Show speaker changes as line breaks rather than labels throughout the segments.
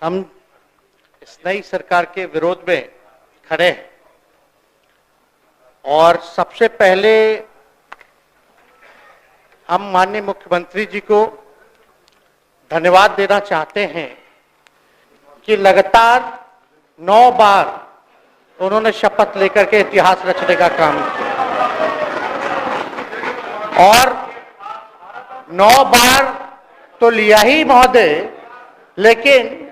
हम इस नई सरकार के विरोध में खड़े हैं और सबसे पहले हम माननीय मुख्यमंत्री जी को धन्यवाद देना चाहते हैं कि लगातार 9 बार उन्होंने शपथ लेकर के इतिहास रचने का काम किया और 9 बार तो लिया ही महोदय, लेकिन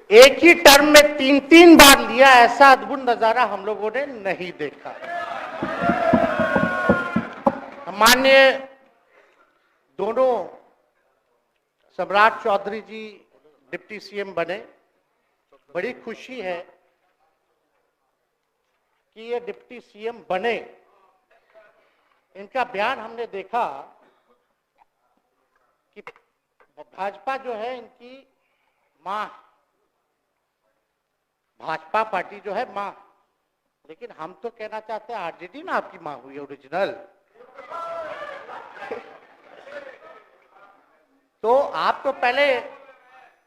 एक ही टर्म में 3-3 बार लिया, ऐसा अद्भुत नजारा हम लोगों ने नहीं देखा। माननीय दोनों सम्राट चौधरी जी डिप्टी सीएम बने, बड़ी खुशी है कि ये डिप्टी सीएम बने। इनका बयान हमने देखा कि भाजपा जो है इनकी मां, भाजपा पार्टी जो है मां, लेकिन हम तो कहना चाहते हैं आरजेडी ना आपकी मां हुई ओरिजिनल। तो आप तो पहले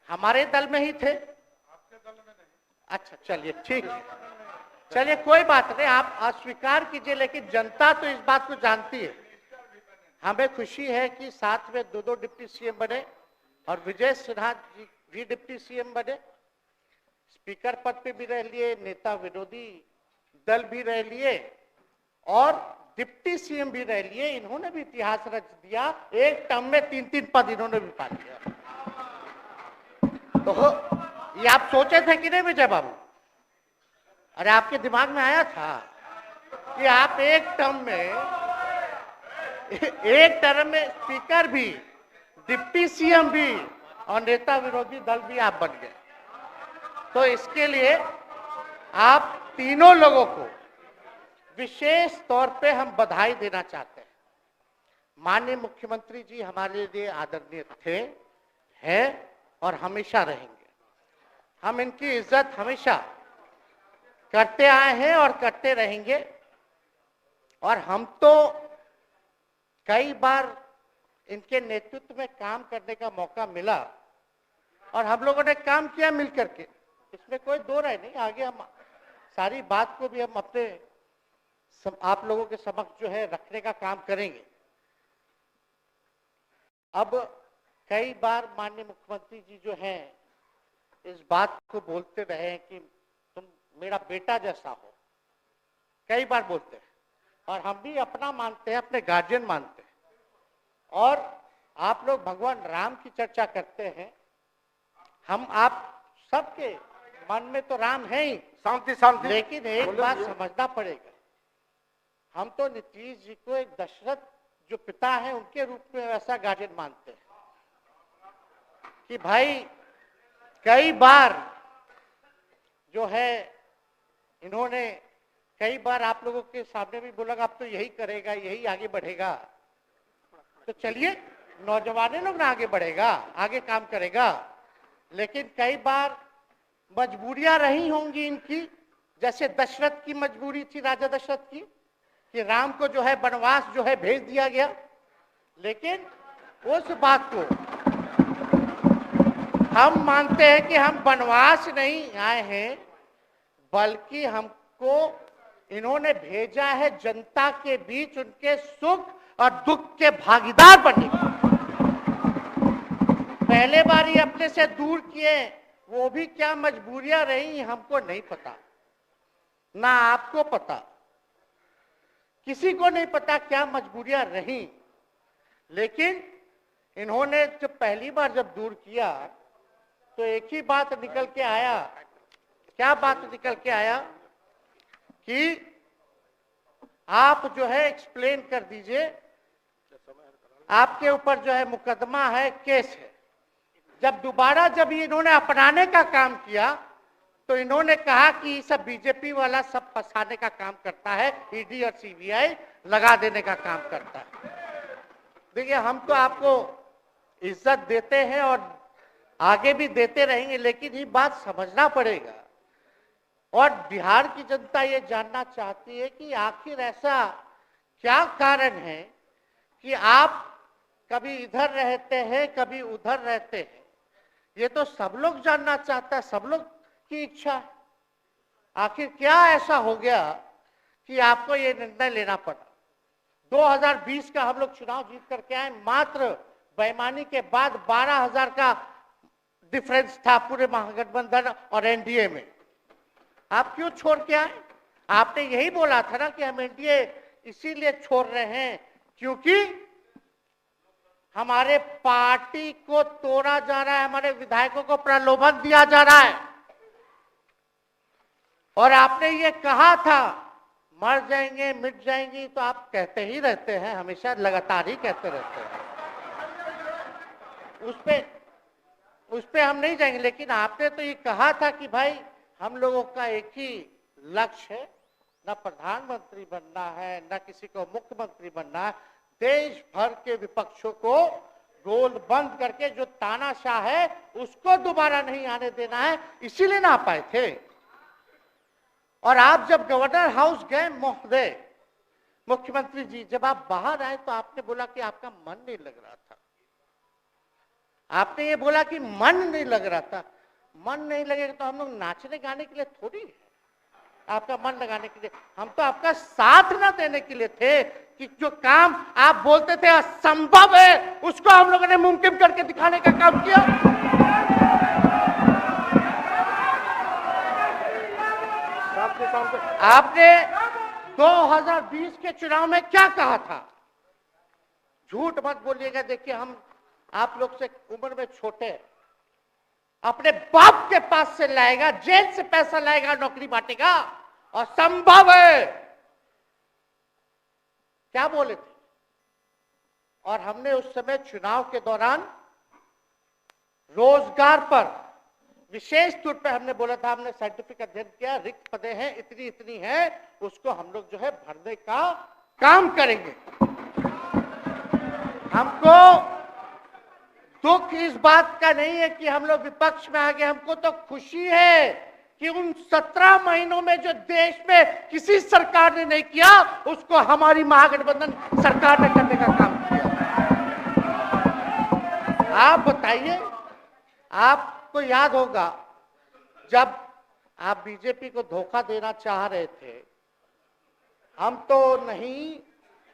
हमारे दल में ही थे। आपके दल में नहीं। अच्छा चलिए ठीक है, चलिए कोई बात नहीं, आप अस्वीकार कीजिए, लेकिन जनता तो इस बात को जानती है। हमें खुशी है कि साथ में 2 डिप्टी सीएम बने और विजय सिन्हा जी भी डिप्टी सीएम बने, स्पीकर पद पे भी रह लिए, नेता विरोधी दल भी रह लिए और डिप्टी सीएम भी रह लिए। इन्होंने भी इतिहास रच दिया, एक टर्म में 3-3 पद इन्होंने भी पा लिया। तो ये आप सोचे थे कि नहीं विजय बाबू? अरे आपके दिमाग में आया था कि आप एक टर्म में स्पीकर भी, डिप्टी सीएम भी और नेता विरोधी दल भी आप बन गए। तो इसके लिए आप तीनों लोगों को विशेष तौर पे हम बधाई देना चाहते हैं। माननीय मुख्यमंत्री जी हमारे लिए आदरणीय थे, हैं और हमेशा रहेंगे। हम इनकी इज्जत हमेशा करते आए हैं और करते रहेंगे। और हम तो कई बार इनके नेतृत्व में काम करने का मौका मिला और हम लोगों ने काम किया मिलकर के, इसमें कोई दो राय नहीं। आगे हम सारी बात को भी हम अपने आप लोगों के समक्ष जो है रखने का काम करेंगे। अब कई बार माननीय मुख्यमंत्री जी जो हैं इस बात को बोलते रहे हैं कि तुम मेरा बेटा जैसा हो, कई बार बोलते हैं और हम भी अपना मानते हैं, अपने गार्जियन मानते हैं। और आप लोग भगवान राम की चर्चा करते हैं, हम आप सबके मन में तो राम है ही, शांति शांति, लेकिन एक बात समझना पड़ेगा, हम तो नीतीश जी को एक दशरथ जो पिता है उनके रूप में वैसा गार्जियन मानते हैं कि भाई कई बार जो है इन्होंने कई बार आप लोगों के सामने भी बोला अब तो यही करेगा, यही आगे बढ़ेगा। तो चलिए नौजवान लोग ना आगे बढ़ेगा, आगे काम करेगा, लेकिन कई बार मजबूरियां रही होंगी इनकी, जैसे दशरथ की मजबूरी थी, राजा दशरथ की, कि राम को जो है वनवास जो है भेज दिया गया। लेकिन उस बात को हम मानते हैं कि हम वनवास नहीं आए हैं, बल्कि हमको इन्होंने भेजा है जनता के बीच उनके सुख और दुख के भागीदार बनने। पहले बार ही अपने से दूर किए, वो भी क्या मजबूरियां रही हमको नहीं पता, ना आपको पता, किसी को नहीं पता क्या मजबूरियां रही। लेकिन इन्होंने जब पहली बार जब दूर किया तो एक ही बात निकल के आया। क्या बात निकल के आया कि आप जो है एक्सप्लेन कर दीजिए, आपके ऊपर जो है मुकदमा है, केस है। जब दोबारा जब इन्होंने अपनाने का काम किया तो इन्होंने कहा कि सब बीजेपी वाला सब फंसाने का काम करता है, ईडी और सीबीआई लगा देने का काम करता है। देखिए हम तो आपको इज्जत देते हैं और आगे भी देते रहेंगे, लेकिन ये बात समझना पड़ेगा। और बिहार की जनता ये जानना चाहती है कि आखिर ऐसा क्या कारण है कि आप कभी इधर रहते हैं, कभी उधर रहते हैं। ये तो सब लोग जानना चाहता है, सब लोग की इच्छा है। आखिर क्या ऐसा हो गया कि आपको ये निर्णय लेना पड़ा? 2020 का हम लोग चुनाव जीत करके आए, मात्र बेईमानी के बाद 12,000 का डिफरेंस था पूरे महागठबंधन और एनडीए में। आप क्यों छोड़ के आए? आपने यही बोला था ना कि हम एनडीए इसीलिए छोड़ रहे हैं क्योंकि हमारे पार्टी को तोड़ा जा रहा है, हमारे विधायकों को प्रलोभन दिया जा रहा है। और आपने ये कहा था मर जाएंगे मिट जाएंगी, तो आप कहते ही रहते हैं, हमेशा लगातार ही कहते रहते हैं। उस पे हम नहीं जाएंगे, लेकिन आपने तो ये कहा था कि भाई हम लोगों का एक ही लक्ष्य है, न प्रधानमंत्री बनना है न किसी को मुख्यमंत्री बनना है, देश भर के विपक्षों को गोल बंद करके जो तानाशाह है उसको दोबारा नहीं आने देना है, इसीलिए ना आ पाए थे। और आप जब गवर्नर हाउस गए महोदय, मुख्यमंत्री जी, जब आप बाहर आए तो आपने बोला कि आपका मन नहीं लग रहा था। आपने ये बोला कि मन नहीं लग रहा था। मन नहीं लगेगा तो हम लोग नाचने गाने के लिए थोड़ी है, आपका मन लगाने के लिए। हम तो आपका साथ ना देने के लिए थे कि जो काम आप बोलते थे असंभव है उसको हम लोगों ने मुमकिन करके दिखाने का काम किया। आपने 2020 के चुनाव में क्या कहा था? झूठ मत बोलिएगा। देखिए, हम आप लोग से उम्र में छोटे, अपने बाप के पास से लाएगा, जेल से पैसा लाएगा, नौकरी बांटेगा, और संभव है, क्या बोले थे? और हमने उस समय चुनाव के दौरान रोजगार पर विशेष तौर पे हमने बोला था, हमने साइंटिफिक अध्ययन किया, रिक्त पदे हैं इतनी इतनी है, उसको हम लोग जो है भरने का काम करेंगे। हमको दुख इस बात का नहीं है कि हम लोग विपक्ष में आ गए, हमको तो खुशी है कि उन 17 महीनों में जो देश में किसी सरकार ने नहीं किया उसको हमारी महागठबंधन सरकार ने करने का काम किया। आप बताइए, आपको याद होगा जब आप बीजेपी को धोखा देना चाह रहे थे, हम तो नहीं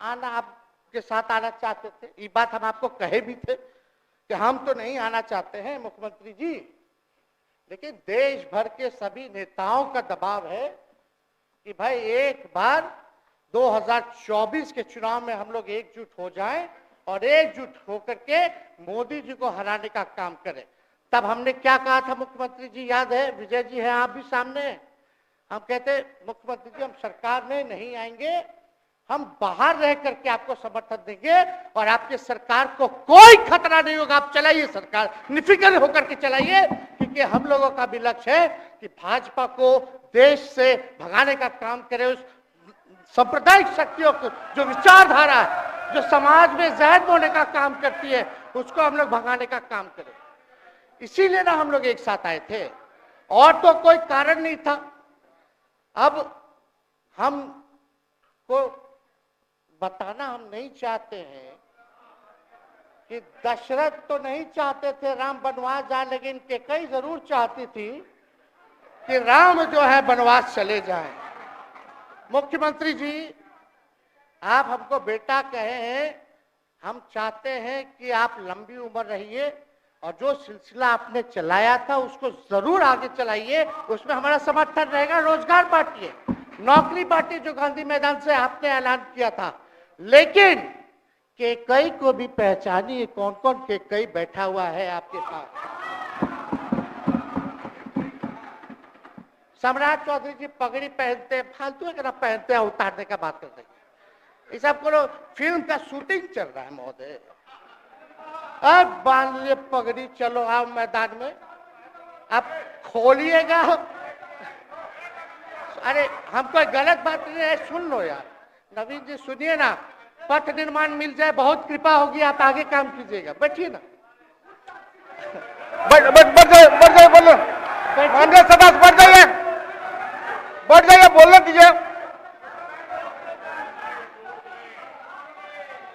आना, आपके साथ आना चाहते थे, ये बात हम आपको कहे भी थे कि हम तो नहीं आना चाहते हैं मुख्यमंत्री जी, लेकिन देश भर के सभी नेताओं का दबाव है कि भाई एक बार 2024 के चुनाव में हम लोग एकजुट हो जाएं और एकजुट होकर के मोदी जी को हराने का काम करें। तब हमने क्या कहा था मुख्यमंत्री जी, याद है? विजय जी हैं, आप भी सामने हैं। हम कहते मुख्यमंत्री जी हम सरकार में नहीं आएंगे, हम बाहर रह करके आपको समर्थन देंगे और आपके सरकार को कोई खतरा नहीं होगा, आप चलाइए सरकार, निफिक्र होकर के चलाइए, क्योंकि हम लोगों का भी लक्ष्य है कि भाजपा को देश से भगाने का काम करे, उस सांप्रदायिक शक्तियों को, जो विचारधारा है, जो समाज में जहर बोने का काम करती है, उसको हम लोग भगाने का काम करें। इसीलिए ना हम लोग एक साथ आए थे, और तो कोई कारण नहीं था। अब हम को बताना हम नहीं चाहते हैं कि दशरथ तो नहीं चाहते थे राम वनवास जाए, लेकिन कैकेयी जरूर चाहती थी कि राम जो है वनवास चले जाएं। मुख्यमंत्री जी, आप हमको बेटा कहे हैं, हम चाहते हैं कि आप लंबी उम्र रहिए और जो सिलसिला आपने चलाया था उसको जरूर आगे चलाइए, उसमें हमारा समर्थन रहेगा। रोजगार बांटिए, नौकरी बांटिए, जो गांधी मैदान से आपने ऐलान किया था, लेकिन कैकेयी को भी पहचानिए, कौन कौन कैकेयी बैठा हुआ है आपके पास। सम्राट चौधरी जी पगड़ी पहनते, फालतू अगर पहनते हैं, उतारने का बात करते हैं, ये सब को फिल्म का शूटिंग चल रहा है महोदय। अब बांध लिए पगड़ी, चलो आओ मैदान में, अब खोलिएगा। अरे हम कोई गलत बात नहीं है, सुन लो यार, नवीन जी सुनिए ना, पथ निर्माण मिल जाए, बहुत कृपा होगी, आप आगे काम कीजिएगा, बैठिए ना।
बढ़ जाइए बोलो, सदा बढ़ जाइए, बोलने दीजिए।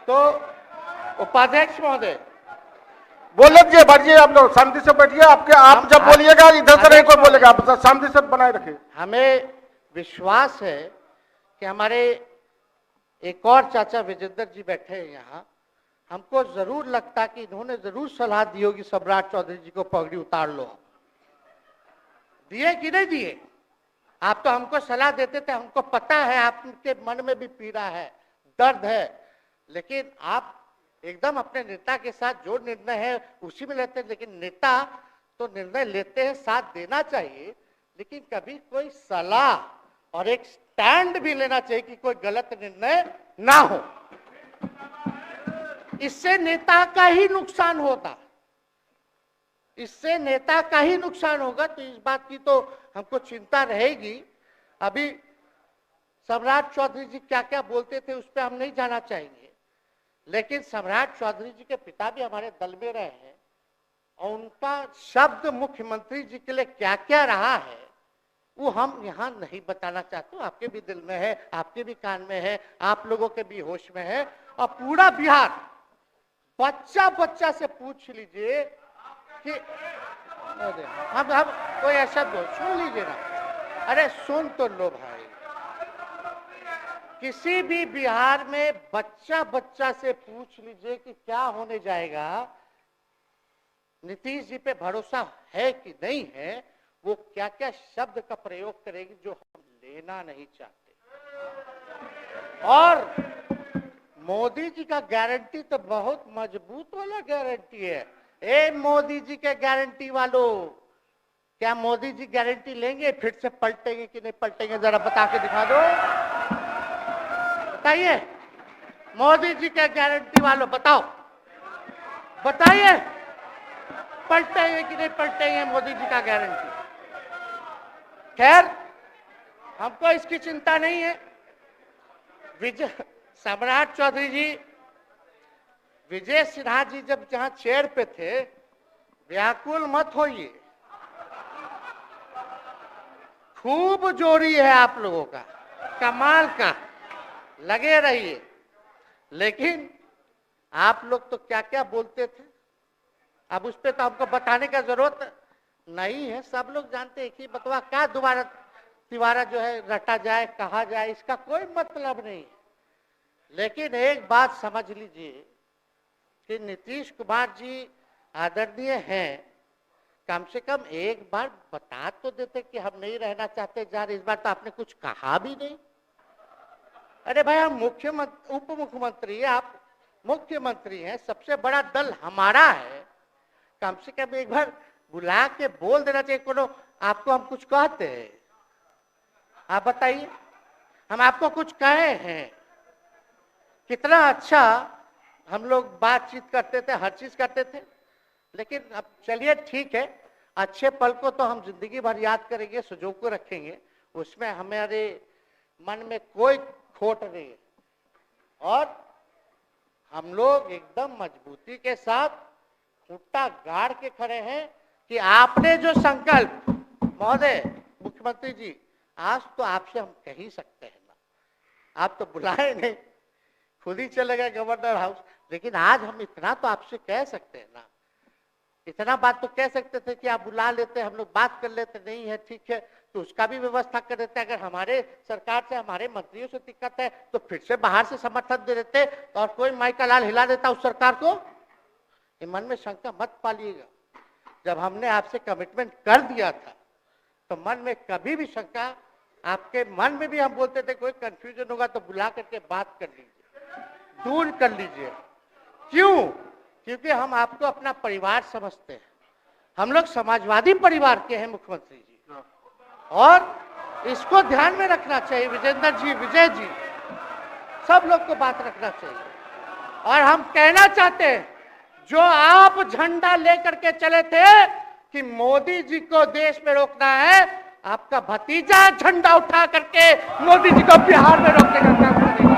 तो उपाध्यक्ष महोदय,
बोलने दीजिए, बैठिए आप लोग शांति से बैठिए। आपके आप जब बोलिएगा इधर से नहीं कोई बोलेगा, आप शांति से बनाए रखिए।
हमें विश्वास है कि हमारे एक और चाचा विजेंद्र जी बैठे हैं यहाँ, हमको जरूर लगता कि इन्होंने जरूर सलाह दी होगी सम्राट चौधरी जी को पगड़ी उतार लो। दिए कि नहीं दिए? आप तो हमको सलाह देते थे, हमको पता है आपके मन में भी पीड़ा है, दर्द है, लेकिन आप एकदम अपने नेता के साथ जो निर्णय है उसी में लेते हैं। लेकिन नेता तो निर्णय लेते हैं, साथ देना चाहिए, लेकिन कभी कोई सलाह और एक स्टैंड भी लेना चाहिए कि कोई गलत निर्णय ना हो। इससे नेता का ही नुकसान होता, इससे नेता का ही नुकसान होगा। तो इस बात की तो हमको चिंता रहेगी। अभी सम्राट चौधरी जी क्या क्या बोलते थे उस पर हम नहीं जाना चाहेंगे, लेकिन सम्राट चौधरी जी के पिता भी हमारे दल में रहे हैं और उनका शब्द मुख्यमंत्री जी के लिए क्या क्या रहा है वो हम यहाँ नहीं बताना चाहते। आपके भी दिल में है, आपके भी कान में है, आप लोगों के भी होश में है, और पूरा बिहार बच्चा बच्चा से पूछ लीजिए कि हम कोई ऐसा सुन लीजिए ना, अरे सुन तो लो भाई, किसी भी बिहार में बच्चा बच्चा से पूछ लीजिए कि क्या होने जाएगा, नीतीश जी पे भरोसा है कि नहीं है, वो क्या क्या शब्द का प्रयोग करेगी जो हम लेना नहीं चाहते। और मोदी जी का गारंटी तो बहुत मजबूत वाला गारंटी है। ए मोदी जी के गारंटी वालों, क्या मोदी जी गारंटी लेंगे फिर से पलटेंगे कि नहीं पलटेंगे? जरा बता के दिखा दो, बताइए। मोदी जी के गारंटी वालों बताओ, बताइए पलटेंगे कि नहीं पलटेंगे मोदी जी का गारंटी? खैर, हमको इसकी चिंता नहीं है। विजय सम्राट चौधरी जी, विजय सिन्हा जी जब जहां चेयर पे थे, व्याकुल मत होइए, खूब जोड़ी है आप लोगों का, कमाल का, लगे रहिए। लेकिन आप लोग तो क्या क्या बोलते थे, अब उस पर तो हमको बताने का जरूरत नहीं है, सब लोग जानते हैं कि बतवा क्या दोबारा तिवारा जो है रटा जाए, कहा जाए, इसका कोई मतलब नहीं है। लेकिन एक बात समझ लीजिए कि नीतीश कुमार जी आदरणीय हैं, कम से कम एक बार बता तो देते कि हम नहीं रहना चाहते जा रहे। इस बार तो आपने कुछ कहा भी नहीं। अरे भाई, हम मुख्यमंत्री उप मुख्यमंत्री, आप मुख्यमंत्री हैं, सबसे बड़ा दल हमारा है, कम से कम एक बार बुला के बोल देना चाहिए। कोनो आपको हम कुछ कहते हैं? आप बताइए, हम आपको कुछ कहे हैं? कितना अच्छा हम लोग बातचीत करते थे, हर चीज करते थे। लेकिन अब चलिए ठीक है, अच्छे पल को तो हम जिंदगी भर याद करेंगे, सुजो को रखेंगे, उसमें हमारे मन में कोई खोट नहीं है। और हम लोग एकदम मजबूती के साथ खूंटा गाड़ के खड़े हैं कि आपने जो संकल्प, महोदय मुख्यमंत्री जी, आज तो आपसे हम कह ही सकते हैं ना, आप तो बुलाए नहीं, खुद ही चले गए गवर्नर हाउस, लेकिन आज हम इतना तो आपसे कह सकते हैं ना, इतना बात तो कह सकते थे कि आप बुला लेते, हम लोग बात कर लेते। नहीं है ठीक है, तो उसका भी व्यवस्था कर देते। अगर हमारे सरकार से, हमारे मंत्रियों से दिक्कत है तो फिर से बाहर से समर्थन दे देते और कोई माई का लाल हिला देता उस सरकार को। ये मन में शंका मत पालिएगा, जब हमने आपसे कमिटमेंट कर दिया था तो मन में कभी भी शंका, आपके मन में भी हम बोलते थे कोई कंफ्यूजन होगा तो बुला करके बात कर लीजिए, दूर कर लीजिए। क्यों? क्योंकि हम आपको अपना परिवार समझते हैं। हम लोग समाजवादी परिवार के हैं मुख्यमंत्री जी, और इसको ध्यान में रखना चाहिए। विजेंद्र जी, विजय जी, सब लोग को बात रखना चाहिए। और हम कहना चाहते हैं, जो आप झंडा लेकर के चले थे कि मोदी जी को देश में रोकना है, आपका भतीजा झंडा उठा करके मोदी जी को बिहार में रोकने का काम करेगा।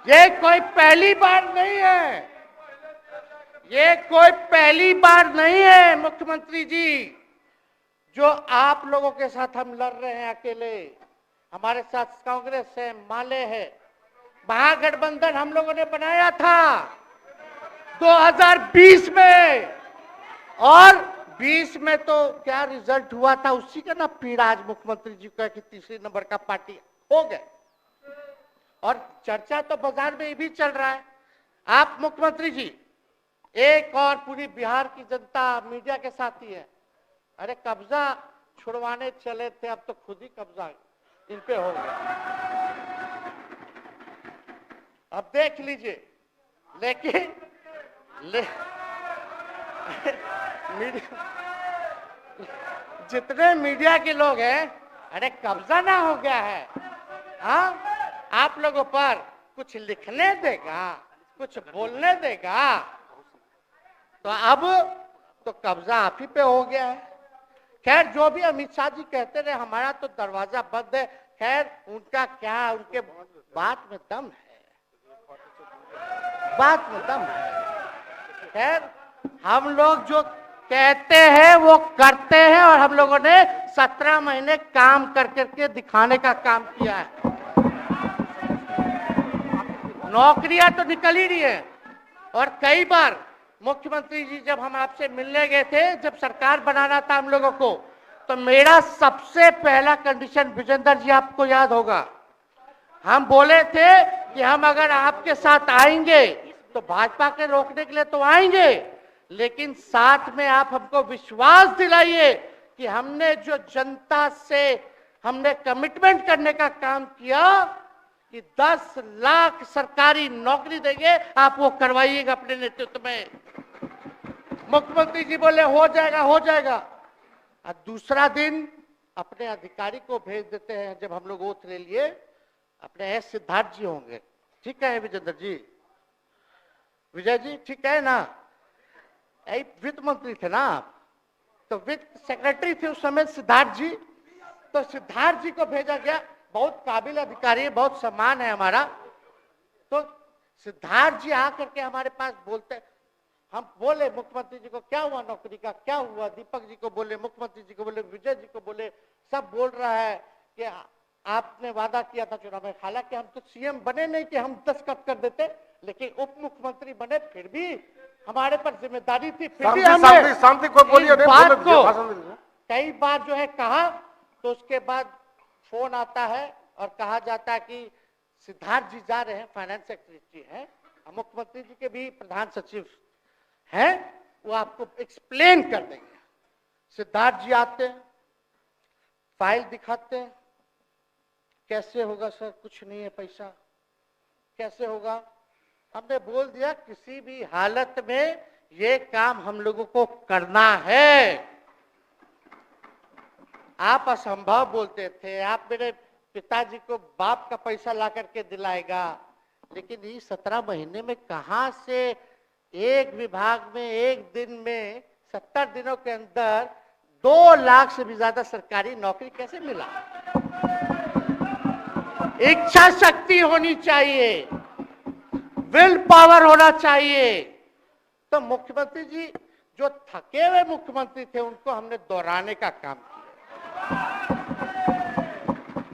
ये कोई पहली बार नहीं है, ये कोई पहली बार नहीं है मुख्यमंत्री जी, जो आप लोगों के साथ हम लड़ रहे हैं अकेले। हमारे साथ कांग्रेस है, माले है, महागठबंधन हम लोगों ने बनाया था 2020 में, और 20 में तो क्या रिजल्ट हुआ था उसी का ना पीड़ा आज मुख्यमंत्री जी का कि तीसरे नंबर का पार्टी हो गए। और चर्चा तो बाजार में ये भी चल रहा है, आप मुख्यमंत्री जी एक और पूरी बिहार की जनता मीडिया के साथ ही है, अरे कब्जा छुड़वाने चले थे, अब तो खुद ही कब्जा इन पे हो गया। अब देख लीजिए, लेकिन जितने मीडिया के लोग हैं, अरे कब्जा ना हो गया है, हाँ आप लोगों पर कुछ लिखने देगा, कुछ बोलने देगा, तो अब तो कब्जा आप ही पे हो गया है। खैर जो भी अमित शाह जी कहते रहे हमारा तो दरवाजा बंद है, खैर उनका क्या, उनके बात में दम है, बात में दम है। खैर हम लोग जो कहते हैं वो करते हैं, और हम लोगों ने 17 महीने काम कर करके दिखाने का काम किया है। नौकरियां तो निकल ही रही है, और कई बार मुख्यमंत्री जी जब हम आपसे मिलने गए थे, जब सरकार बनाना था हम लोगों को, तो मेरा सबसे पहला कंडीशन विजेंद्र जी आपको याद होगा, हम बोले थे कि हम अगर आपके साथ आएंगे तो भाजपा के रोकने के लिए तो आएंगे, लेकिन साथ में आप हमको विश्वास दिलाइए कि हमने जो जनता से हमने कमिटमेंट करने का काम किया कि 10 लाख सरकारी नौकरी देंगे, आप वो करवाइएगा अपने नेतृत्व में। मुख्यमंत्री जी बोले हो जाएगा हो जाएगा, और दूसरा दिन अपने अधिकारी को भेज देते हैं। जब हम लोग ओथ ले लिए, अपने एस सिद्धार्थ जी होंगे, ठीक है विजेंद्र जी, विजय जी ठीक है ना, वित्त मंत्री थे ना आप, तो वित्त सेक्रेटरी थे उस समय सिद्धार्थ जी, तो सिद्धार्थ जी को भेजा गया, बहुत काबिल अधिकारी है, बहुत सम्मान है हमारा। तो सिद्धार्थ जी आकर के हमारे पास बोलते, हम बोले मुख्यमंत्री जी को क्या हुआ नौकरी का, क्या हुआ, दीपक जी को बोले, मुख्यमंत्री जी को बोले, विजय जी को बोले, सब बोल रहा है कि आपने वादा किया था चुनाव में। हालांकि हम तो सीएम बने नहीं कि हम दस्तखत कर देते, लेकिन उप मुख्यमंत्री बने, फिर भी हमारे पर जिम्मेदारी थी, फिर भी हमने
शांति को बोलिए,
बात को कई बार जो है कहा। तो उसके बाद फोन आता है और कहा जाता है कि सिद्धार्थ जी जा रहे हैं, फाइनेंस सेक्रेटरी हैं, मुख्यमंत्री जी के भी प्रधान सचिव हैं, वो आपको एक्सप्लेन कर देंगे। सिद्धार्थ जी आते हैं, फाइल दिखाते हैं, कैसे होगा सर, कुछ नहीं है पैसा, कैसे होगा। हमने बोल दिया किसी भी हालत में ये काम हम लोगों को करना है। आप असंभव बोलते थे, आप मेरे पिताजी को बाप का पैसा ला करके दिलाएगा, लेकिन ये 17 महीने में कहां से एक विभाग में एक दिन में 70 दिनों के अंदर 2 लाख से भी ज्यादा सरकारी नौकरी कैसे मिला। इच्छा शक्ति होनी चाहिए, विल पावर होना चाहिए। तो मुख्यमंत्री जी जो थके हुए मुख्यमंत्री थे उनको हमने दोहराने का काम किया।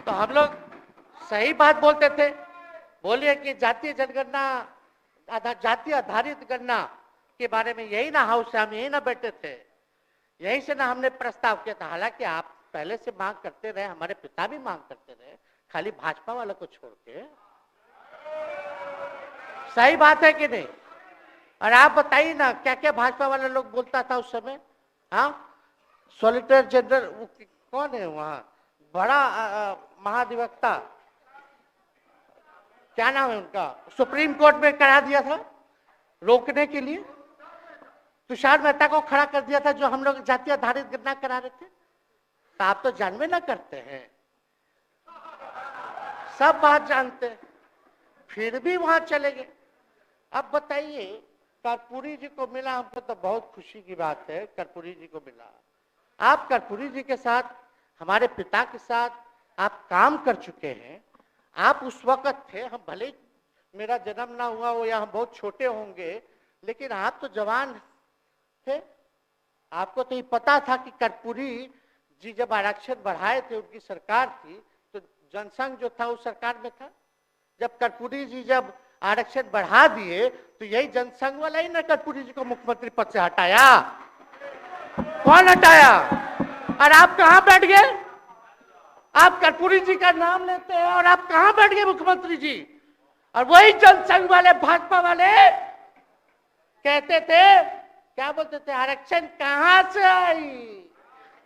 तो हम लोग सही बात बोलते थे, बोलिए कि जातीय जनगणना, जातीय आधारित गणना के बारे में यही ना हाउस से हम यही ना बैठे थे, यही से ना हमने प्रस्ताव किया था। हालांकि आप पहले से मांग करते रहे, हमारे पिता भी मांग करते रहे, खाली भाजपा वालों को छोड़ के। सही बात है कि नहीं? और आप बताइए ना क्या क्या भाजपा वाला लोग बोलता था उस समय। हाँ, सॉलिसिटर जनरल कौन है वहां, बड़ा महाधिवक्ता, क्या नाम है उनका, सुप्रीम कोर्ट में करा दिया था रोकने के लिए, तुषार मेहता को खड़ा कर दिया था जो हम लोग जातीय आधारित गणना करा रहे थे। तो आप तो जानवे ना करते हैं, सब बात जानते हैं, फिर भी वहां चले गए। अब बताइए, कर्पूरी जी को मिला, हमको तो बहुत खुशी की बात है, कर्पूरी जी को मिला। आप कर्पूरी जी के साथ, हमारे पिता के साथ आप काम कर चुके हैं। आप उस वक्त थे, हम भले मेरा जन्म ना हुआ हो या हम बहुत छोटे होंगे, लेकिन आप तो जवान थे। आपको तो ये पता था कि कर्पूरी जी जब आरक्षण बढ़ाए थे, उनकी सरकार थी, तो जनसंघ जो था उस सरकार में था। जब कर्पूरी जी जब आरक्षण बढ़ा दिए तो यही जनसंघ वाला ही ना कर्पूरी जी को मुख्यमंत्री पद से हटाया। कौन हटाया? और आप कहां बैठ गए? आप कर्पूरी जी का नाम लेते हैं और आप कहां बैठ गए मुख्यमंत्री जी? और वही जनसंघ वाले भाजपा वाले कहते थे, क्या बोलते थे, आरक्षण कहां से आई,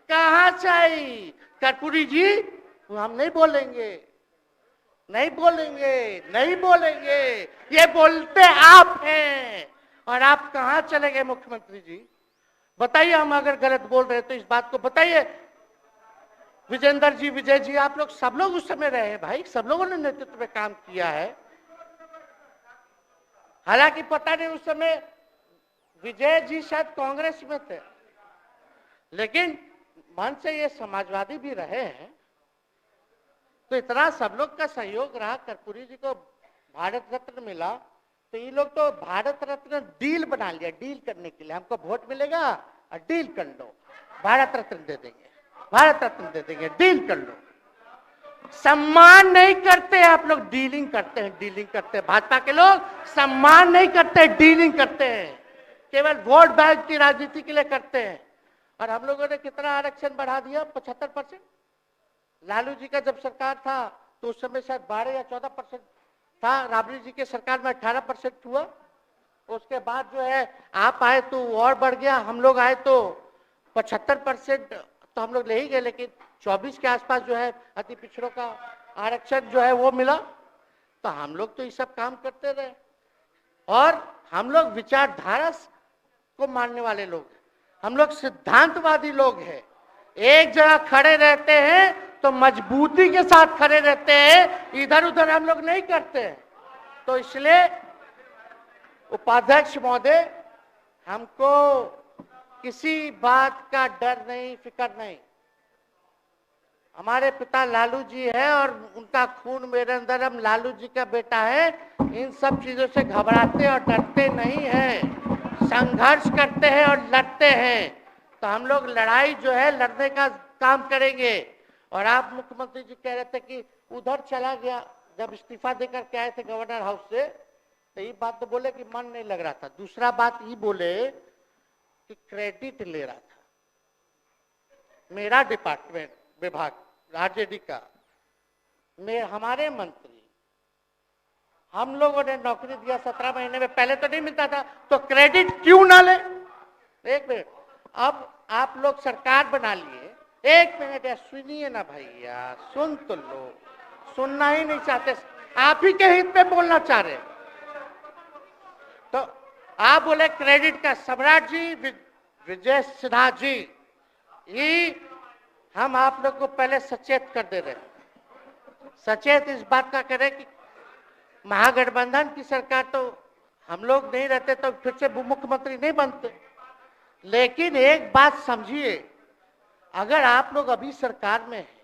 कहां से आई? कर्पूरी जी हम नहीं बोलेंगे, नहीं बोलेंगे, नहीं बोलेंगे, ये बोलते आप हैं। और आप कहां चले गए मुख्यमंत्री जी? बताइए, हम अगर गलत बोल रहे तो इस बात को बताइए। विजेंद्र जी, विजय जी, आप लोग सब लोग उस समय रहे हैं भाई, सब लोगों ने नेतृत्व में काम किया है। हालांकि पता नहीं उस समय विजय जी शायद कांग्रेस में थे, लेकिन मन से ये समाजवादी भी रहे हैं। तो इतना सब लोग का सहयोग रहा, कर्पूरी जी को भारत रत्न मिला, तो ये लोग तो भारत रत्न डील बना लिया, डील करने के लिए। हमको वोट मिलेगा और डील कर लो, भारत रत्न दे देंगे, भारत रत्न दे देंगे, डील कर लो। सम्मान नहीं करते आप लोग, डीलिंग करते हैं, डीलिंग करते हैं। भाजपा के लोग सम्मान नहीं करते, डीलिंग करते हैं, केवल वोट बैंक की राजनीति के लिए करते हैं। और हम लोगों ने कितना आरक्षण बढ़ा दिया? 75%। लालू जी का जब सरकार था तो उस समय शायद 12 या 14% था, राबड़ी जी के सरकार में 18% हुआ। उसके बाद जो है आप आए तो और बढ़ गया, हम लोग आए तो 75% तो हम लोग ले ही गए, लेकिन 24 के आसपास जो है अति पिछड़ों का आरक्षण जो है वो मिला। तो हम लोग तो ये सब काम करते रहे, और हम लोग विचारधारा को मानने वाले लोग हैं, हम लोग सिद्धांतवादी लोग हैं। एक जगह खड़े रहते हैं तो मजबूती के साथ खड़े रहते हैं, इधर उधर हम लोग नहीं करते हैं। तो इसलिए उपाध्यक्ष महोदय, हमको किसी बात का डर नहीं, फिक्र नहीं। हमारे पिता लालू जी है और उनका खून मेरे अंदर, हम लालू जी का बेटा है। इन सब चीजों से घबराते और डरते नहीं हैं, संघर्ष करते हैं और लड़ते हैं। तो हम लोग लड़ाई जो है लड़ने का काम करेंगे। और आप मुख्यमंत्री जी कह रहे थे कि उधर चला गया, जब इस्तीफा देकर के आए थे गवर्नर हाउस से, तो ये बात तो बोले कि मन नहीं लग रहा था। दूसरा बात ये बोले कि क्रेडिट ले रहा था मेरा डिपार्टमेंट, विभाग, आरजेडी का, हमारे मंत्री, हम लोगों ने नौकरी दिया 17 महीने में, पहले तो नहीं मिलता था, तो क्रेडिट क्यों ना ले? एक मिनट, अब आप लोग सरकार बना लिए, एक मिनट यार सुनिए ना भैया, सुन तो लो, सुनना ही नहीं चाहते, आप ही के हित में बोलना चाह रहे। तो आप बोले क्रेडिट का, सम्राट जी, विजय सिन्हा जी, ये हम आप लोग को पहले सचेत कर दे रहे हैं, सचेत इस बात का करें कि महागठबंधन की सरकार तो हम लोग नहीं रहते तो फिर से मुख्यमंत्री नहीं बनते। लेकिन एक बात समझिए, अगर आप लोग अभी सरकार में हैं,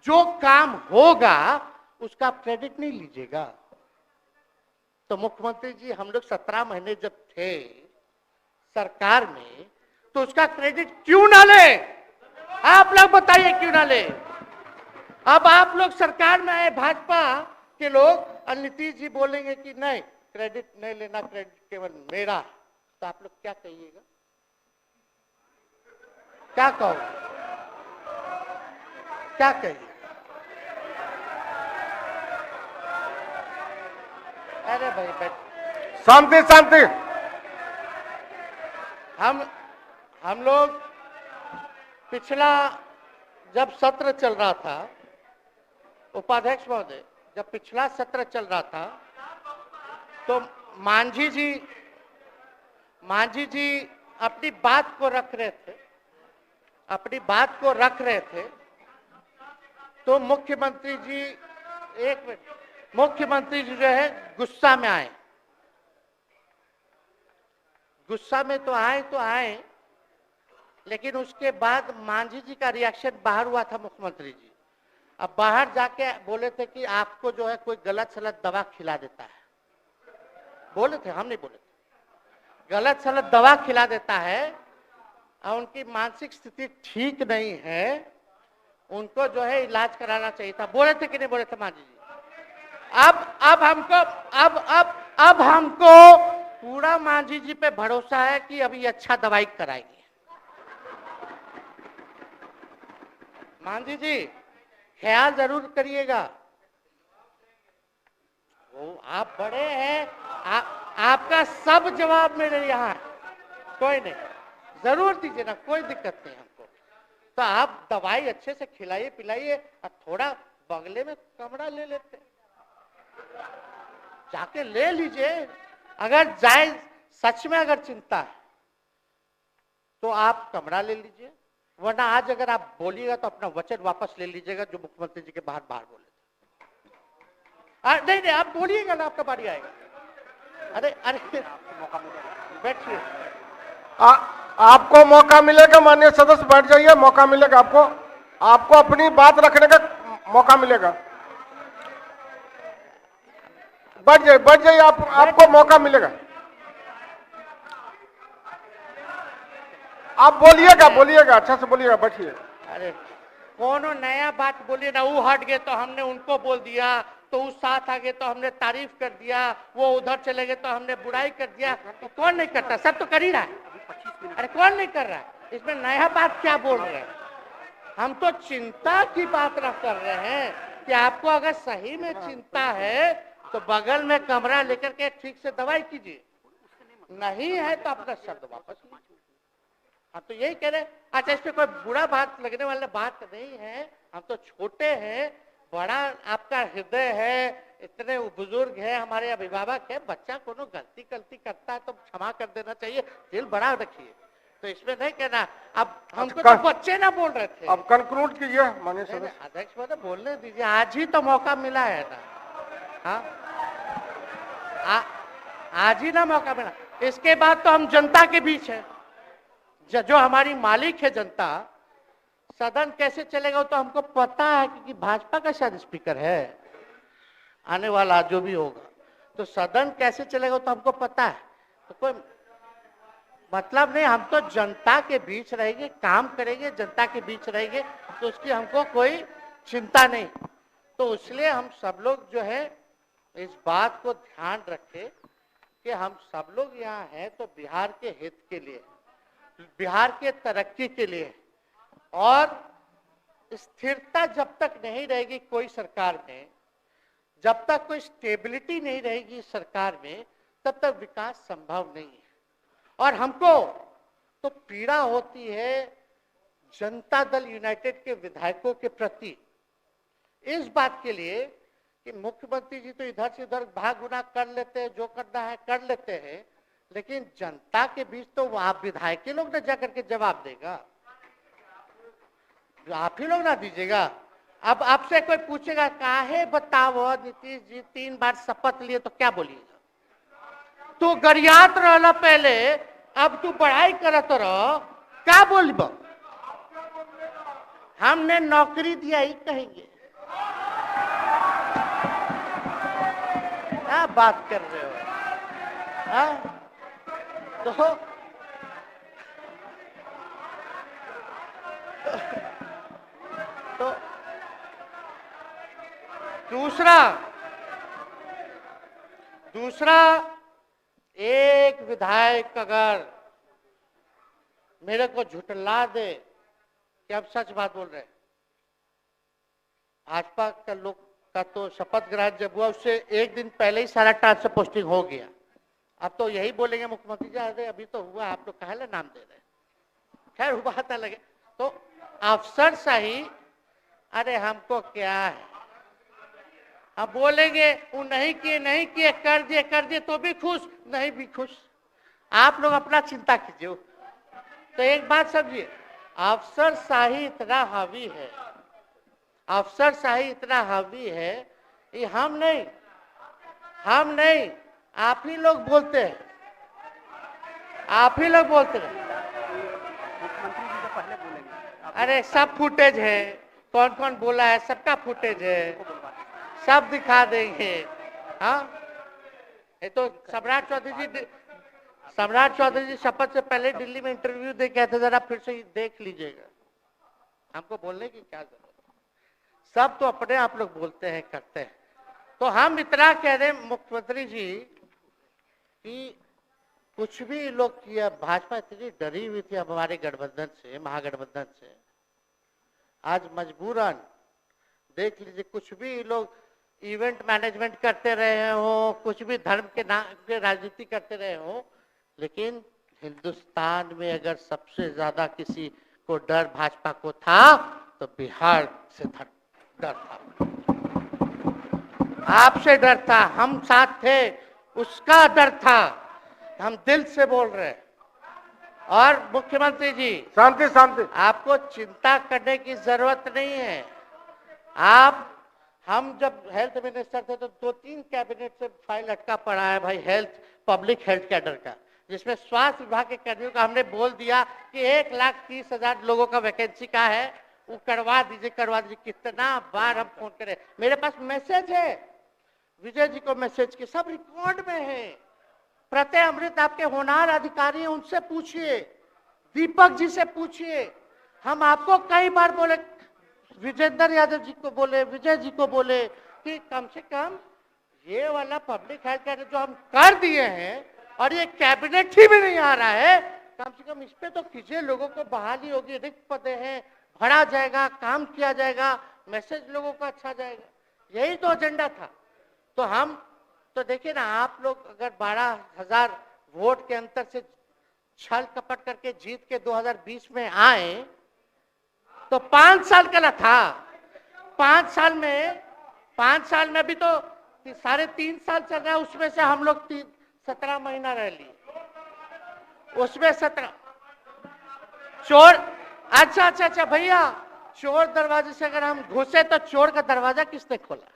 जो काम होगा उसका क्रेडिट नहीं लीजिएगा। तो मुख्यमंत्री जी, हम लोग 17 महीने जब थे सरकार में, तो उसका क्रेडिट क्यों ना ले? आप लोग बताइए क्यों ना ले? अब आप लोग सरकार में आए भाजपा के लोग, और नीतीश जी बोलेंगे कि नहीं क्रेडिट नहीं लेना, क्रेडिट केवल मेरा, तो आप लोग क्या कहिएगा? क्या कहो, क्या कहिए? अरे भाई
शांति शांति।
हम लोग पिछला जब सत्र चल रहा था, उपाध्यक्ष महोदय, जब पिछला सत्र चल रहा था तो मांझी जी अपनी बात को रख रहे थे, अपनी बात को रख रहे थे, तो मुख्यमंत्री जी, एक मिनट, मुख्यमंत्री जी जो है गुस्सा में आए, गुस्सा में तो आए, लेकिन उसके बाद मांझी जी का रिएक्शन बाहर हुआ था मुख्यमंत्री जी। अब बाहर जाके बोले थे कि आपको जो है कोई गलत सलत दवा खिला देता है, बोले थे, हम नहीं बोले थे, गलत सलत दवा खिला देता है और उनकी मानसिक स्थिति ठीक नहीं है, उनको जो है इलाज कराना चाहिए था। बोले थे कि नहीं बोले थे मांझी जी? अब हमको पूरा मांझी जी पे भरोसा है कि अभी अच्छा दवाई कराएंगे। मांझी जी ख्याल जरूर करिएगा। वो आप बड़े हैं, आपका सब जवाब मेरे यहाँ है, कोई नहीं, जरूर दीजिए ना, कोई दिक्कत नहीं हमको। तो आप दवाई अच्छे से खिलाइए पिलाइए और थोड़ा बगले में कमरा ले लेते, जाके ले लीजिए। अगर जाए सच में अगर चिंता है तो आप कमरा ले लीजिए, वरना आज अगर आप बोलिएगा तो अपना वचन वापस ले लीजिएगा जो मुख्यमंत्री जी के बाहर बोले थे। नहीं नहीं, आप बोलिएगा ना, आपका बारी आएगा। अरे अरे बैठिए,
आपको मौका मिलेगा, माननीय सदस्य बैठ जाइए, मौका मिलेगा आपको, आपको अपनी बात रखने का मौका मिलेगा। बैठ जाइए आपको मौका मिलेगा। आप बोलिएगा अच्छा से बोलिएगा, बैठिए।
अरे कोनो नया बात बोलिए ना, वो हट गए तो हमने उनको बोल दिया, तो उस साथ आ गए तो हमने तारीफ कर दिया, वो उधर चले गए तो हमने बुराई कर दिया। तो कौन नहीं करता, सब तो कर ही रहा है। अरे कौन नहीं कर रहा है, इसमें नया बात क्या बोल रहे हैं? हम तो चिंता की बात न कर रहे हैं कि आपको अगर सही में चिंता है तो बगल में कमरा लेकर के ठीक से दवाई कीजिए, नहीं है तो अपना शब्द वापस लीजिए। हम तो यही कह रहे हैं। अच्छा, इसमें कोई बुरा बात लगने वाला बात नहीं है, हम तो छोटे हैं, बड़ा आपका हृदय है, इतने बुजुर्ग है, हमारे अभिभावक है, बच्चा कोनो गलती करता है तो क्षमा कर देना चाहिए, दिल बड़ा रखिए। तो इसमें नहीं कहना, अब हमको तो बच्चे ना बोल रहे थे।
अब कंक्लूड कीजिए माननीय सदस्य।
अध्यक्ष महोदय बोलने दीजिए, आज ही तो मौका मिला है ना। हाँ, आज ही ना मौका मिला, इसके बाद तो हम जनता के बीच है, जो हमारी मालिक है जनता। सदन कैसे चलेगा तो हमको पता है, क्योंकि भाजपा का शायद स्पीकर है आने वाला जो भी होगा, तो सदन कैसे चलेगा तो हमको पता है। तो कोई मतलब नहीं, हम तो जनता के बीच रहेंगे, काम करेंगे, जनता के बीच रहेंगे, तो उसकी हमको कोई चिंता नहीं। तो इसलिए हम सब लोग जो है इस बात को ध्यान रखें कि हम सब लोग यहाँ हैं तो बिहार के हित के लिए, बिहार के तरक्की के लिए, और स्थिरता जब तक नहीं रहेगी कोई सरकार में, जब तक कोई स्टेबिलिटी नहीं रहेगी सरकार में, तब तक विकास संभव नहीं है। और हमको तो पीड़ा होती है जनता दल यूनाइटेड के विधायकों के प्रति, इस बात के लिए कि मुख्यमंत्री जी तो इधर से उधर भाग गुना कर लेते हैं, जो करना है कर लेते हैं, लेकिन जनता के बीच तो आप विधायक के लोग ना जाकर के जवाब देगा, आप ही लोग ना दीजिएगा। अब आपसे कोई पूछेगा काहे बताओ नीतीश जी 3 बार शपथ लिए, तो क्या बोलिएगा? तू गरियात रहला पहले, अब तू पढ़ाई करत रह, क्या बोलब? हमने नौकरी दिया ही कहेंगे। क्या बात कर रहे हो? हाँ? तो दूसरा एक विधायक अगर मेरे को झुठला दे कि अब सच बात बोल रहे, भाजपा का लोग का तो शपथ ग्रहण जब हुआ उससे एक दिन पहले ही सारा ट्रांसफर पोस्टिंग हो गया। अब तो यही बोलेंगे मुख्यमंत्री जी अरे अभी तो हुआ, आप लोग काहे नाम दे रहे? खैर हुआ था लगे तो अफसर सही, अरे हमको क्या है, अब बोलेंगे वो नहीं किए कर दिए तो भी खुश, नहीं भी खुश, आप लोग अपना चिंता कीजिए। तो एक बात समझिए, अफसर शाही इतना हावी है, अफसर शाही इतना हावी है, ये हम नहीं आप ही लोग बोलते हैं, आप ही लोग बोलते हैं।
मुख्यमंत्री जी तो पहले बोलेंगे।
अरे सब फुटेज है, कौन कौन बोला है सबका फुटेज है, सब दिखा देंगे। हाँ, ये तो सम्राट चौधरी जी शपथ से पहले दिल्ली में इंटरव्यू दे के आए थे, जरा फिर से देख लीजिएगा, हमको बोलने की क्या जरूरत। सब तो अपने आप लोग बोलते हैं, करते हैं। तो हम इतना कह रहे मुख्यमंत्री जी कि कुछ भी लोग किया, भाजपा इतनी डरी हुई थी हमारे गठबंधन से, महागठबंधन से, आज मजबूरन देख लीजिए, कुछ भी लोग इवेंट मैनेजमेंट करते रहे हो, कुछ भी धर्म के नाम के राजनीति करते रहे हो, लेकिन हिंदुस्तान में अगर सबसे ज्यादा किसी को डर भाजपा को था तो बिहार से डर था, आपसे डर था, हम साथ थे, उसका डर था। हम दिल से बोल रहे हैं। और मुख्यमंत्री जी,
शांति शांति,
आपको चिंता करने की जरूरत नहीं है। आप, हम जब हेल्थ मिनिस्टर थे तो 2-3 कैबिनेट से फाइल अटका पड़ा है भाई, हेल्थ, पब्लिक हेल्थ कैडर का, जिसमें स्वास्थ्य विभाग के कर्मियों का हमने बोल दिया कि 1,30,000 लोगों का वैकेंसी का है, वो करवा दीजिए। कितना बार हम फोन करें, मेरे पास मैसेज है, विजय जी को मैसेज के सब रिकॉर्ड में है। प्रत्यय अमृत आपके होनहार अधिकारी हैं, उनसे पूछिए, दीपक जी से पूछिए। हम आपको कई बार बोले, विजेंद्र यादव जी को बोले, विजय जी को बोले कि कम से कम ये वाला पब्लिक हेल्थ केयर जो हम कर दिए हैं और ये कैबिनेट ही भी नहीं आ रहा है, कम से कम इस पे तो कीजिए, लोगों को बहाली होगी, रिक्त पदे हैं, भरा जाएगा, काम किया जाएगा, मैसेज लोगों का अच्छा जाएगा। यही तो एजेंडा था। तो हम तो देखिए ना, आप लोग अगर 12,000 वोट के अंतर से छल कपट करके जीत के 2020 में आए तो 5 साल का ना था। 5 साल में अभी तो 3.5 साल चल रहा है, उसमें से हम लोग 17 महीना रह लिए, उसमें 17 चोर। अच्छा भैया, चोर दरवाजे से अगर हम घुसे तो चोर का दरवाजा किसने खोला?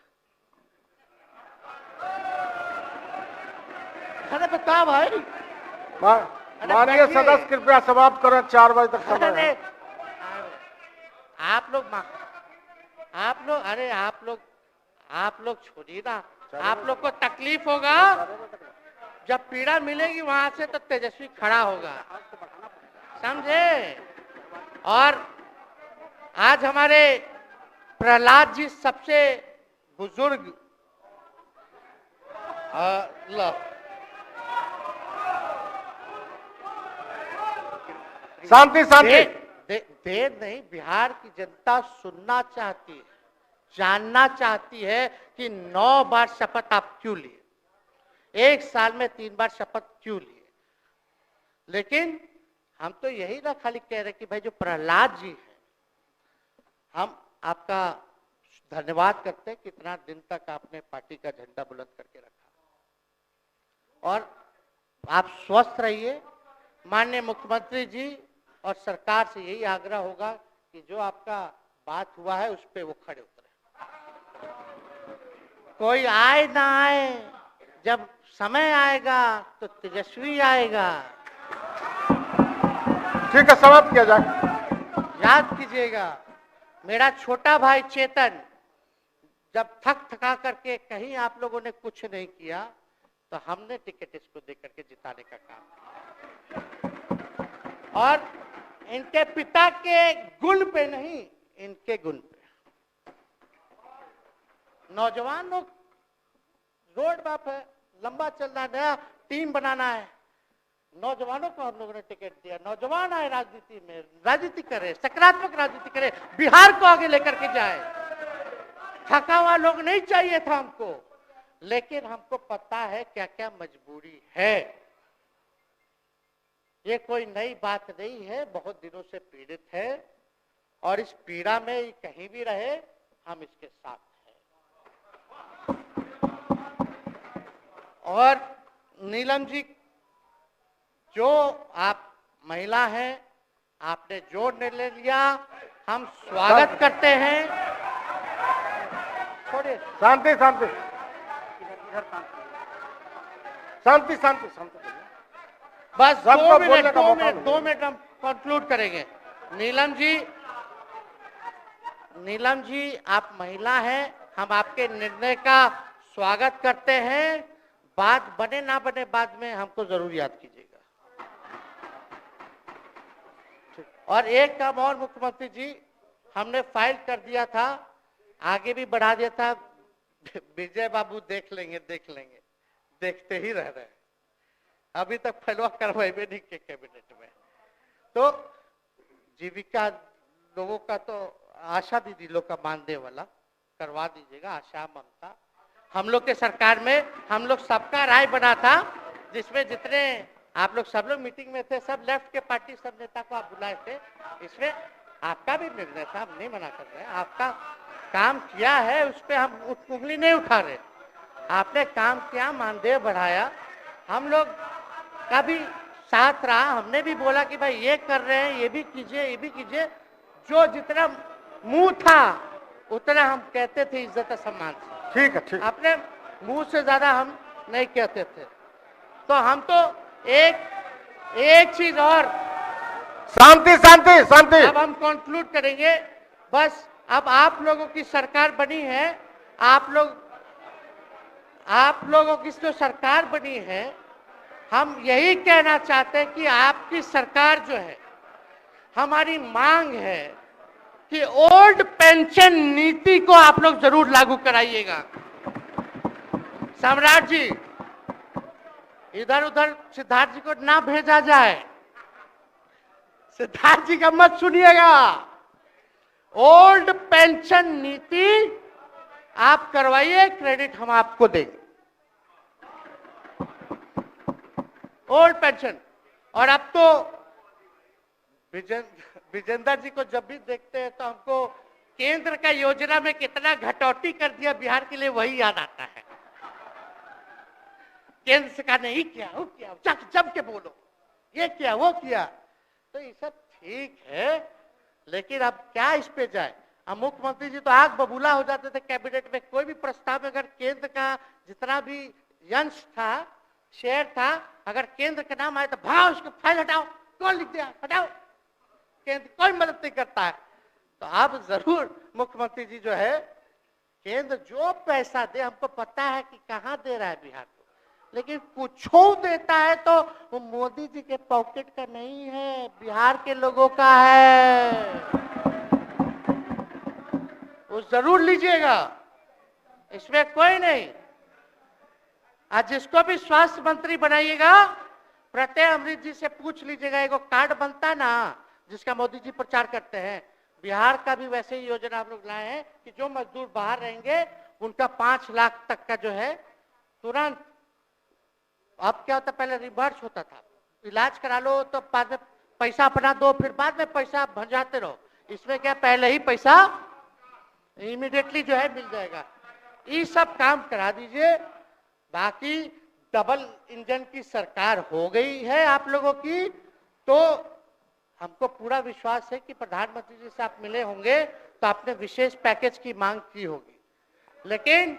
अरे बता भाई।
माननीय सदस्य कृपया समाप्त करें, 4 बजे तक समय है।
आप लोग छोड़िए ना, आप लोग को तकलीफ होगा, जब पीड़ा मिलेगी वहां से तो तेजस्वी खड़ा होगा, समझे। और आज हमारे प्रहलाद जी सबसे बुजुर्ग,
शांति शांति,
देर नहीं, बिहार की जनता सुनना चाहती है, जानना चाहती है कि 9 बार शपथ आप क्यों लिए, 1 साल में 3 बार शपथ क्यों लिए। लेकिन हम तो यही ना खाली कह रहे कि भाई जो प्रहलाद जी हैं, हम आपका धन्यवाद करते हैं, कितना दिन तक आपने पार्टी का झंडा बुलंद करके रखा। और आप स्वस्थ रहिए। माननीय मुख्यमंत्री जी और सरकार से यही आग्रह होगा कि जो आपका बात हुआ है उस पे वो खड़े उतरे। कोई आए ना आए, जब समय आएगा तो तेजस्वी आएगा।
ठीक है, समाप्त किया जाए।
याद कीजिएगा, मेरा छोटा भाई चेतन जब थका करके कहीं आप लोगों ने कुछ नहीं किया तो हमने टिकट इसको देकर के जिताने का काम किया। और इनके पिता के गुण पे नहीं, इनके गुण पे। नौजवान लोग, रोड मैप है, लंबा चलना है, नया टीम बनाना है, नौजवानों को हम लोगों ने टिकट दिया। नौजवान आए राजनीति में, राजनीति करे, सकारात्मक राजनीति करे, बिहार को आगे लेकर के जाए। थका हुआ लोग नहीं चाहिए था हमको, लेकिन हमको पता है क्या क्या मजबूरी है। ये कोई नई बात नहीं है, बहुत दिनों से पीड़ित है और इस पीड़ा में कहीं भी रहे हम इसके साथ हैं। और नीलम जी, जो आप महिला हैं, आपने जो निर्णय लिया हम स्वागत करते हैं। छोड़िए,
शांति शांति शांति शांति शांति,
बस
सबको
2 मिनट हम कंक्लूड करेंगे। नीलम जी आप महिला हैं, हम आपके निर्णय का स्वागत करते हैं। बात बने ना बने बाद में हमको जरूर याद कीजिएगा। और एक काम और मुख्यमंत्री जी, हमने फाइल कर दिया था, आगे भी बढ़ा दिया था। विजय बाबू देख लेंगे, देखते ही रह रहे हैं। अभी तक फैलवा करवाए भी नहीं के कैबिनेट में। तो जीविका लोगों का तो आशा दीदी लोग का मानदेय वाला करवा दीजिएगा। आशा, ममता, हम लोग के सरकार में हम लोग सबका राय बना था, जिसमें जितने आप लोग सब लोग मीटिंग में थे, सब लेफ्ट के पार्टी सब नेता को आप बुलाए थे। इसमें आपका भी निर्णय था, हम नहीं मना कर रहे हैं। आपका काम किया है, उस पर हम उंगली नहीं उठा रहे। आपने काम किया, मानदेय बढ़ाया, हम लोग का भी साथ रहा। हमने भी बोला कि भाई ये कर रहे हैं, ये भी कीजिए, ये भी कीजिए। जो जितना मुंह था उतना हम कहते थे इज्जत और सम्मान से।
ठीक है, ठीक।
अपने मुंह से ज्यादा हम नहीं कहते थे। तो हम तो एक चीज और,
शांति शांति शांति।
अब हम कंक्लूड करेंगे। बस अब आप लोगों की सरकार बनी है, आप लोगों की जो सरकार बनी है, हम यही कहना चाहते हैं कि आपकी सरकार जो है, हमारी मांग है कि ओल्ड पेंशन नीति को आप लोग जरूर लागू कराइएगा। सम्राट जी, इधर उधर सिद्धार्थ जी को ना भेजा जाए। सिद्धार्थ जी का मत सुनिएगा। ओल्ड पेंशन नीति आप करवाइए, क्रेडिट हम आपको देंगे। Old pension. और अब तो विजेंद्र जी को जब भी देखते हैं तो हमको केंद्र का योजना में कितना घटौती कर दिया बिहार के लिए, वही याद आता है। केंद्र सरकार ने ये किया, वो किया, जम के बोलो, ये किया, वो किया। तो ये सब ठीक है, लेकिन अब क्या इस पे जाए। अब मुख्यमंत्री जी तो आग बबूला हो जाते थे कैबिनेट में। कोई भी प्रस्ताव में अगर केंद्र का जितना भी अंश था, शेयर था, अगर केंद्र का नाम आए तो भाव उसको फाइल हटाओ, कौन लिख दिया, हटाओ। केंद्र कोई मदद नहीं करता है। तो अब जरूर मुख्यमंत्री जी जो है, केंद्र जो पैसा दे, हमको पता है कि कहां दे रहा है बिहार को, लेकिन कुछ देता है तो वो मोदी जी के पॉकेट का नहीं है, बिहार के लोगों का है। वो जरूर लीजिएगा, इसमें कोई नहीं। आज जिसको भी स्वास्थ्य मंत्री बनाइएगा, प्रत्यय अमृत जी से पूछ लीजिएगा। एगो कार्ड बनता है ना, जिसका मोदी जी प्रचार करते हैं, बिहार का भी वैसे ही योजना हम लोग लाए हैं कि जो मजदूर बाहर रहेंगे उनका 5 लाख तक का जो है तुरंत। अब क्या होता, पहले रिवर्स होता था, इलाज करा लो तो बाद में पैसा अपना दो, फिर बाद में पैसा भंजाते रहो। इसमें क्या, पहले ही पैसा इमीडिएटली जो है मिल जाएगा। ये सब काम करा दीजिए। बाकी डबल इंजन की सरकार हो गई है आप लोगों की, तो हमको पूरा विश्वास है कि प्रधानमंत्री जी से आप मिले होंगे तो आपने विशेष पैकेज की मांग की होगी, लेकिन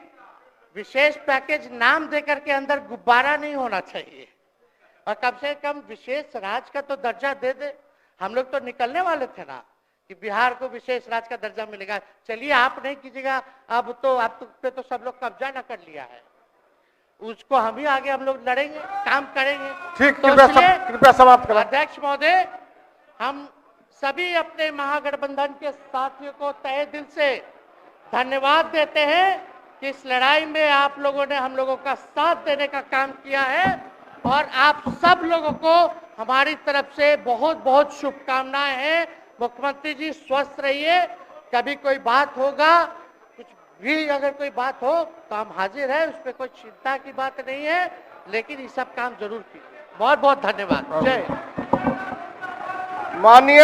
विशेष पैकेज नाम देकर के अंदर गुब्बारा नहीं होना चाहिए। और कम से कम विशेष राज्य का तो दर्जा दे दे। हम लोग तो निकलने वाले थे ना कि बिहार को विशेष राज्य का दर्जा मिलेगा। चलिए आप नहीं कीजिएगा, अब तो आप पे तो सब लोग कब्जा न कर लिया है, उसको हम ही आगे हम लोग लड़ेंगे, काम करेंगे।
ठीक,
तो
कृपया समाप्त करें।
अध्यक्ष महोदय, हम सभी अपने महागठबंधन के साथियों को तहे दिल से धन्यवाद देते हैं कि इस लड़ाई में आप लोगों ने हम लोगों का साथ देने का काम किया है। और आप सब लोगों को हमारी तरफ से बहुत बहुत शुभकामनाएं हैं। मुख्यमंत्री जी स्वस्थ रहिए। कभी कोई बात होगा, कुछ भी अगर कोई बात हो तो हम हाजिर हैं, उस पर कोई चिंता की बात नहीं है, लेकिन ये सब काम जरूर कीजिए। बहुत बहुत धन्यवाद। जय।
माननीय